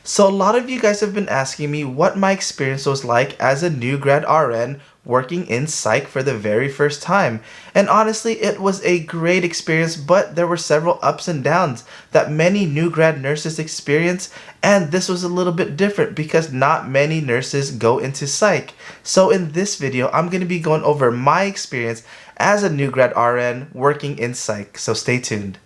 So a lot of you guys have been asking me what my experience was like as a new grad RN working in psych for the very first time. And honestly, it was a great experience, but there were several ups and downs that many new grad nurses experience, and this was a little bit different because not many nurses go into psych. So in this video, I'm going to be going over my experience as a new grad RN working in psych. So stay tuned.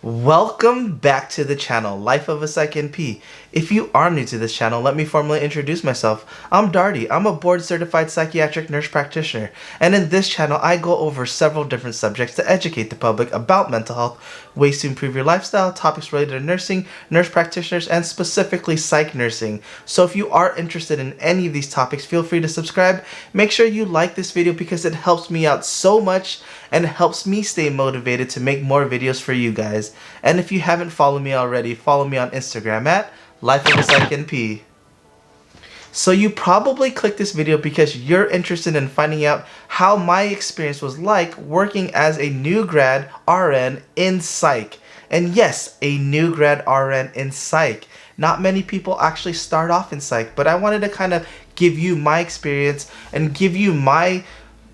Welcome back to the channel, Life of a Psych NP. If you are new to this channel, let me formally introduce myself. I'm Darty. I'm a board-certified psychiatric nurse practitioner, and in this channel, I go over several different subjects to educate the public about mental health, ways to improve your lifestyle, topics related to nursing, nurse practitioners, and specifically psych nursing. So if you are interested in any of these topics, feel free to subscribe. Make sure you like this video because it helps me out so much and helps me stay motivated to make more videos for you guys. And if you haven't followed me already, follow me on Instagram at LifeofaPsychNP. So you probably clicked this video because you're interested in finding out how my experience was like working as a new grad RN in psych. And yes, a new grad RN in psych. Not many people actually start off in psych, but I wanted to kind of give you my experience and give you my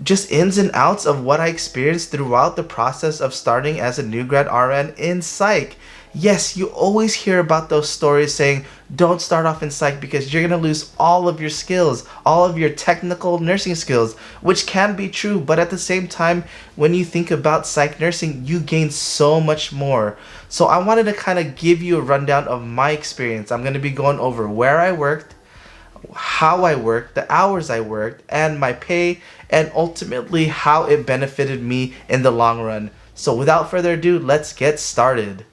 just ins and outs of what I experienced throughout the process of starting as a new grad RN in psych. Yes, you always hear about those stories saying don't start off in psych because you're going to lose all of your skills, all of your technical nursing skills, which can be true, but at the same time, when you think about psych nursing, you gain so much more. So I wanted to kind of give you a rundown of my experience. I'm going to be going over where I worked, how I worked, the hours I worked, and my pay, and ultimately how it benefited me in the long run. So without further ado, let's get started.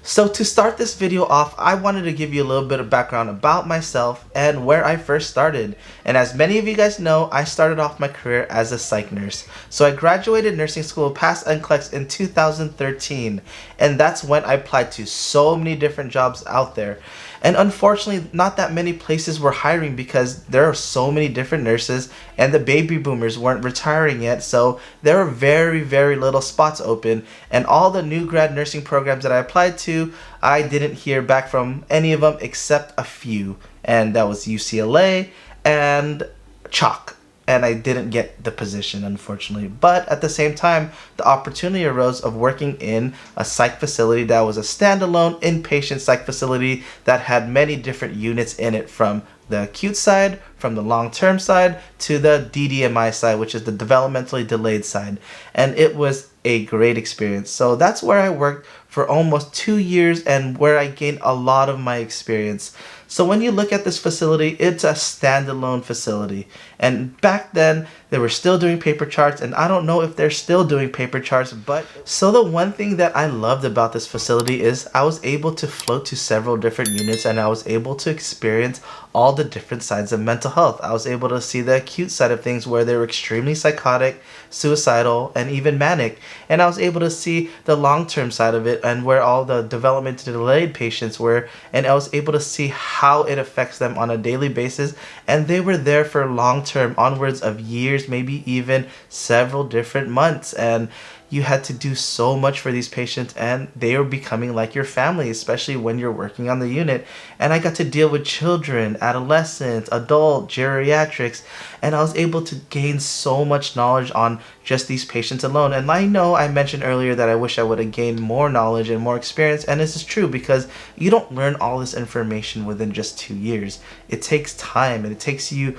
So to start this video off, I wanted to give you a little bit of background about myself and where I first started. And as many of you guys know, I started off my career as a psych nurse. So I graduated nursing school past NCLEX in 2013, and that's when I applied to so many different jobs out there. And unfortunately, not that many places were hiring because there are so many different nurses and the baby boomers weren't retiring yet, so there were very little spots open. And all the new grad nursing programs that I applied to, I didn't hear back from any of them except a few. And that was UCLA and Chalk. And I didn't get the position, unfortunately. But at the same time, the opportunity arose of working in a psych facility that was a standalone inpatient psych facility that had many different units in it, from the acute side, from the long-term side, to the DDMI side, which is the developmentally delayed side. And it was a great experience. So that's where I worked for almost 2 years and where I gained a lot of my experience. So when you look at this facility, it's a standalone facility. And back then, they were still doing paper charts, and I don't know if they're still doing paper charts, but so the one thing that I loved about this facility is I was able to float to several different units, and I was able to experience all the different sides of mental health. I was able to see the acute side of things where they were extremely psychotic, suicidal, and even manic. And I was able to see the long-term side of it and where all the development delayed patients were, and I was able to see how it affects them on a daily basis. And they were there for long-term, onwards of years, maybe even several different months. And you had to do so much for these patients, and they are becoming like your family, especially when you're working on the unit. And I got to deal with children, adolescents, adult, geriatrics, and I was able to gain so much knowledge on just these patients alone. And I know I mentioned earlier that I wish I would have gained more knowledge and more experience, and this is true because you don't learn all this information within just 2 years. It takes time, and it takes you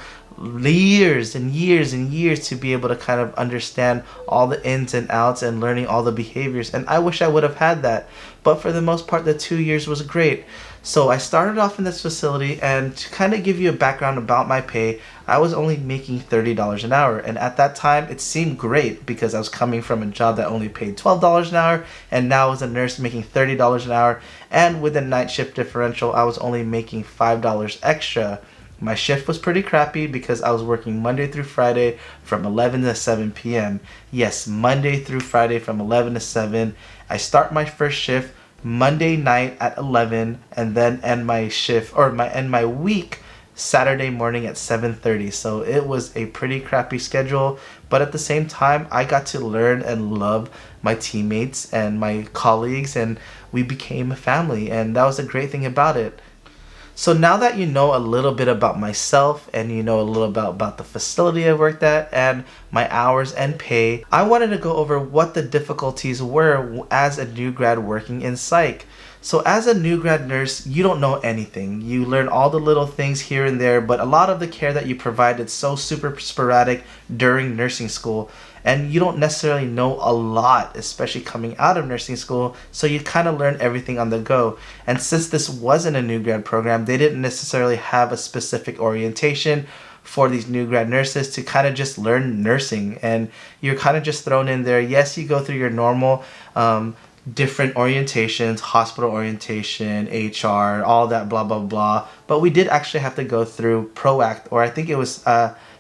years and years and years to be able to kind of understand all the ins and outs and learning all the behaviors. And I wish I would have had that, but for the most part, the 2 years was great. So I started off in this facility, and to kind of give you a background about my pay, I was only making $30 an hour. And at that time, it seemed great because I was coming from a job that only paid $12 an hour, and now as a nurse making $30 an hour. And with a night shift differential, I was only making $5 extra. My shift was pretty crappy because I was working Monday through Friday from 11 to 7 p.m. Yes, Monday through Friday from 11 to 7. I start my first shift Monday night at 11 and then end my shift, or end my week Saturday morning at 7:30. So it was a pretty crappy schedule, but at the same time, I got to learn and love my teammates and my colleagues, and we became a family, and that was a great thing about it. So now that you know a little bit about myself and you know a little about the facility I worked at and my hours and pay, I wanted to go over what the difficulties were as a new grad working in psych. So as a new grad nurse, you don't know anything. You learn all the little things here and there, but a lot of the care that you provide is so super sporadic during nursing school, and you don't necessarily know a lot, especially coming out of nursing school, so you kind of learn everything on the go. And since this wasn't a new grad program, they didn't necessarily have a specific orientation for these new grad nurses to kind of just learn nursing, and you're kind of just thrown in there. Yes, you go through your normal different orientations, hospital orientation, HR, all that blah blah blah, but we did actually have to go through PROACT, or I think it was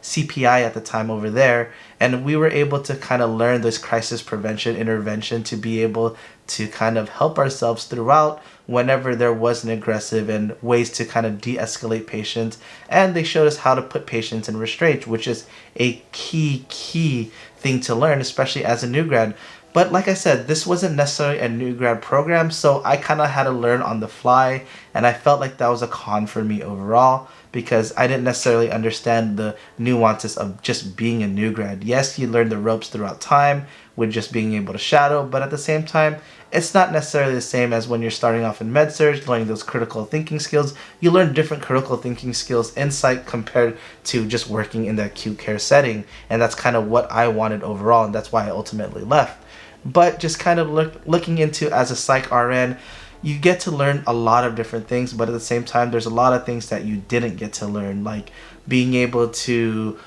CPI at the time over there, and we were able to kind of learn this crisis prevention intervention to be able to kind of help ourselves throughout whenever there was an aggressive, and ways to kind of de-escalate patients. And they showed us how to put patients in restraint, which is a key thing to learn, especially as a new grad. But like I said, this wasn't necessarily a new grad program, so I kind of had to learn on the fly, and I felt like that was a con for me overall because I didn't necessarily understand the nuances of just being a new grad. Yes, you learn the ropes throughout time with just being able to shadow, but at the same time, it's not necessarily the same as when you're starting off in med-surg, learning those critical thinking skills. You learn different critical thinking skills in psych compared to just working in the acute care setting, and that's kind of what I wanted overall, and that's why I ultimately left. But just kind of looking into as a psych RN, you get to learn a lot of different things, but at the same time, there's a lot of things that you didn't get to learn, like being able to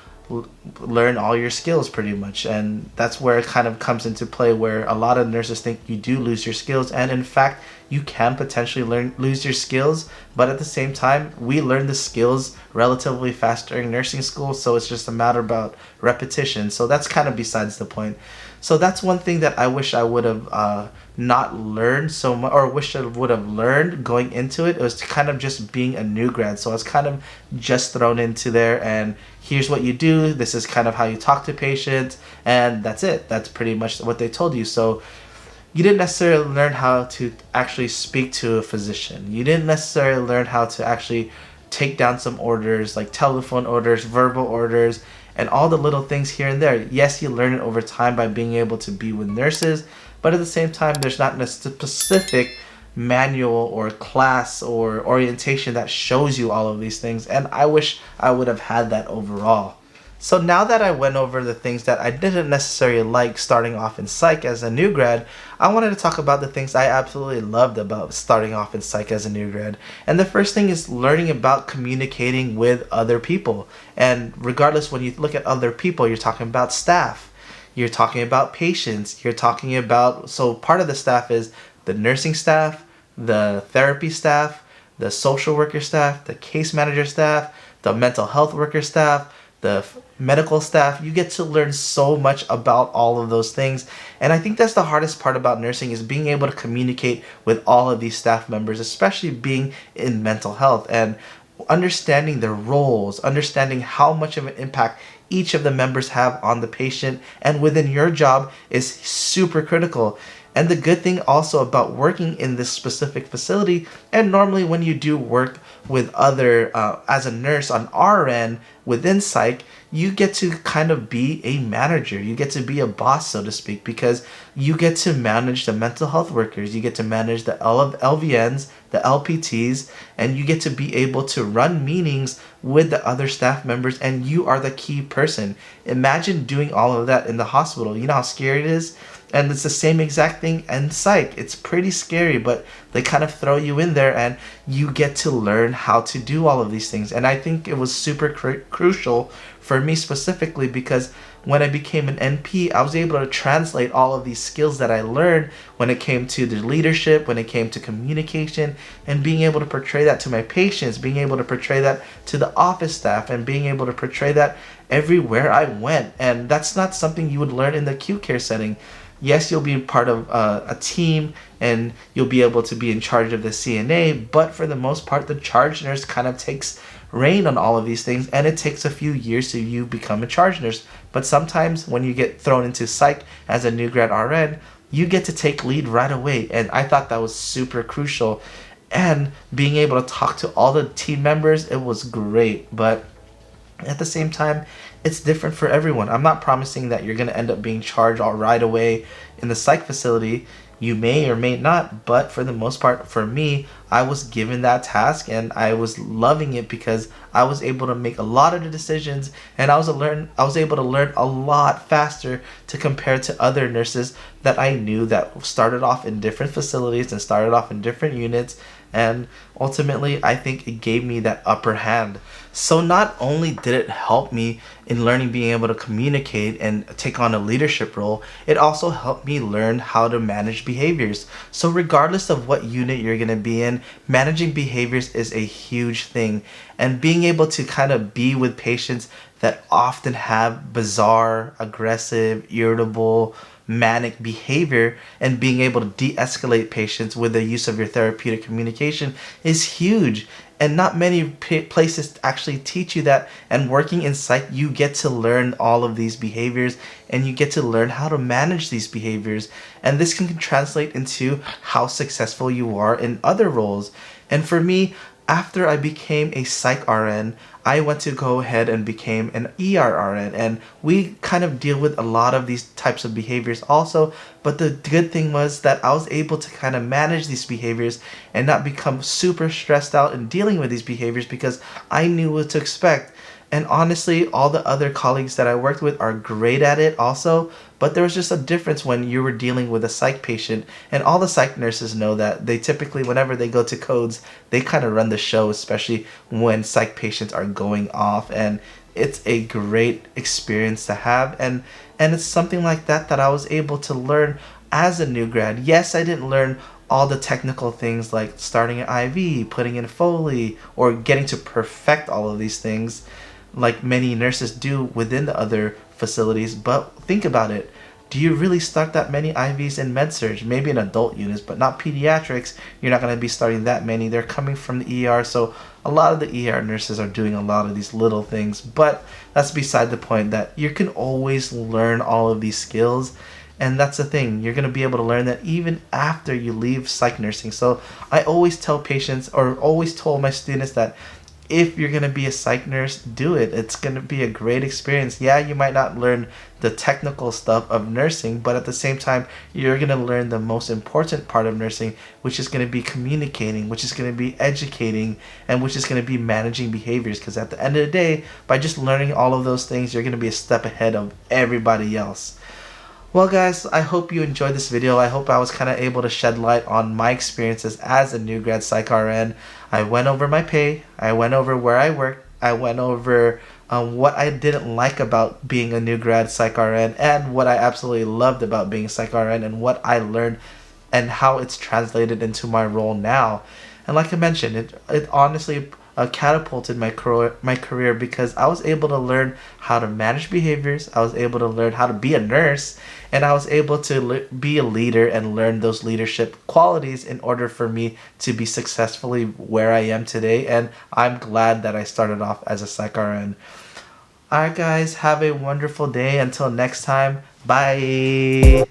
learn all your skills pretty much. And that's where it kind of comes into play, where a lot of nurses think you do lose your skills, and in fact you can potentially lose your skills, but at the same time we learn the skills relatively fast during nursing school, so it's just a matter about repetition. So that's kind of besides the point. So that's one thing that I wish I would have not learned so much, or wish I would have learned going into it. It was kind of just being a new grad, so I was kind of just thrown into there, and here's what you do, this is kind of how you talk to patients, and that's it. That's pretty much what they told you. So you didn't necessarily learn how to actually speak to a physician. You didn't necessarily learn how to actually take down some orders, like telephone orders, verbal orders, and all the little things here and there. Yes, you learn it over time by being able to be with nurses, but at the same time, there's not a specific manual or class or orientation that shows you all of these things, and I wish I would have had that overall. So now that I went over the things that I didn't necessarily like starting off in psych as a new grad, I wanted to talk about the things I absolutely loved about starting off in psych as a new grad. And the first thing is learning about communicating with other people. And regardless, when you look at other people, you're talking about staff, you're talking about patients, you're talking about, so part of the staff is the nursing staff, the therapy staff, the social worker staff, the case manager staff, the mental health worker staff, the medical staff. You get to learn so much about all of those things, and I think that's the hardest part about nursing, is being able to communicate with all of these staff members, especially being in mental health, and understanding their roles, understanding how much of an impact each of the members have on the patient and within your job is super critical. And the good thing also about working in this specific facility, and normally when you do work with other, as a nurse on RN within psych, you get to kind of be a manager. You get to be a boss, so to speak, because you get to manage the mental health workers, you get to manage the LVNs, the LPTs, and you get to be able to run meetings with the other staff members, and you are the key person. Imagine doing all of that in the hospital. You know how scary it is? And it's the same exact thing in psych. It's pretty scary, but they kind of throw you in there and you get to learn how to do all of these things. And I think it was super crucial for me specifically, because when I became an NP, I was able to translate all of these skills that I learned when it came to the leadership, when it came to communication, and being able to portray that to my patients, being able to portray that to the office staff, and being able to portray that everywhere I went. And that's not something you would learn in the acute care setting. Yes, you'll be part of a team, and you'll be able to be in charge of the CNA, but for the most part, the charge nurse kind of takes rein on all of these things, and it takes a few years to you become a charge nurse. But sometimes when you get thrown into psych as a new grad RN, you get to take lead right away, and I thought that was super crucial. And being able to talk to all the team members, it was great. But at the same time, it's different for everyone. I'm not promising that you're going to end up being charged all right away in the psych facility. You may or may not, but for the most part, for me, I was given that task and I was loving it because I was able to make a lot of the decisions, and I was able to learn a lot faster to compare to other nurses that I knew that started off in different facilities and started off in different units, and ultimately I think it gave me that upper hand. So not only did it help me in learning being able to communicate and take on a leadership role, it also helped me learn how to manage behaviors. So regardless of what unit you're going to be in, managing behaviors is a huge thing. And being able to kind of be with patients that often have bizarre, aggressive, irritable, manic behavior, and being able to de-escalate patients with the use of your therapeutic communication is huge. And not many places actually teach you that. And working in psych, you get to learn all of these behaviors and you get to learn how to manage these behaviors. And this can translate into how successful you are in other roles. And for me, after I became a psych RN, I went to go ahead and became an ER RN, and we kind of deal with a lot of these types of behaviors also. But the good thing was that I was able to kind of manage these behaviors and not become super stressed out in dealing with these behaviors because I knew what to expect. And honestly, all the other colleagues that I worked with are great at it also, but there was just a difference when you were dealing with a psych patient. And all the psych nurses know that they typically, whenever they go to codes, they kind of run the show, especially when psych patients are going off. And it's a great experience to have. And it's something like that that I was able to learn as a new grad. Yes, I didn't learn all the technical things like starting an IV, putting in Foley, or getting to perfect all of these things like many nurses do within the other facilities. But think about it. Do you really start that many IVs in med-surg? Maybe in adult units, but not pediatrics. You're not going to be starting that many. They're coming from the ER, so a lot of the ER nurses are doing a lot of these little things. But that's beside the point, that you can always learn all of these skills. And that's the thing, you're going to be able to learn that even after you leave psych nursing. So I always tell patients, or always told my students, that if you're going to be a psych nurse, do it. It's going to be a great experience. Yeah, you might not learn the technical stuff of nursing, but at the same time, you're going to learn the most important part of nursing, which is going to be communicating, which is going to be educating, and which is going to be managing behaviors. Because at the end of the day, by just learning all of those things, you're going to be a step ahead of everybody else. Well guys, I hope you enjoyed this video. I hope I was kind of able to shed light on my experiences as a new grad psych RN. I went over my pay, I went over where I work, I went over what I didn't like about being a new grad psych RN, and what I absolutely loved about being a psych RN, and what I learned and how it's translated into my role now. And like I mentioned, it honestly catapulted my career because I was able to learn how to manage behaviors, I was able to learn how to be a nurse, and I was able to be a leader and learn those leadership qualities in order for me to be successfully where I am today. And I'm glad that I started off as a psych RN. Alright guys, have a wonderful day. Until next time, bye!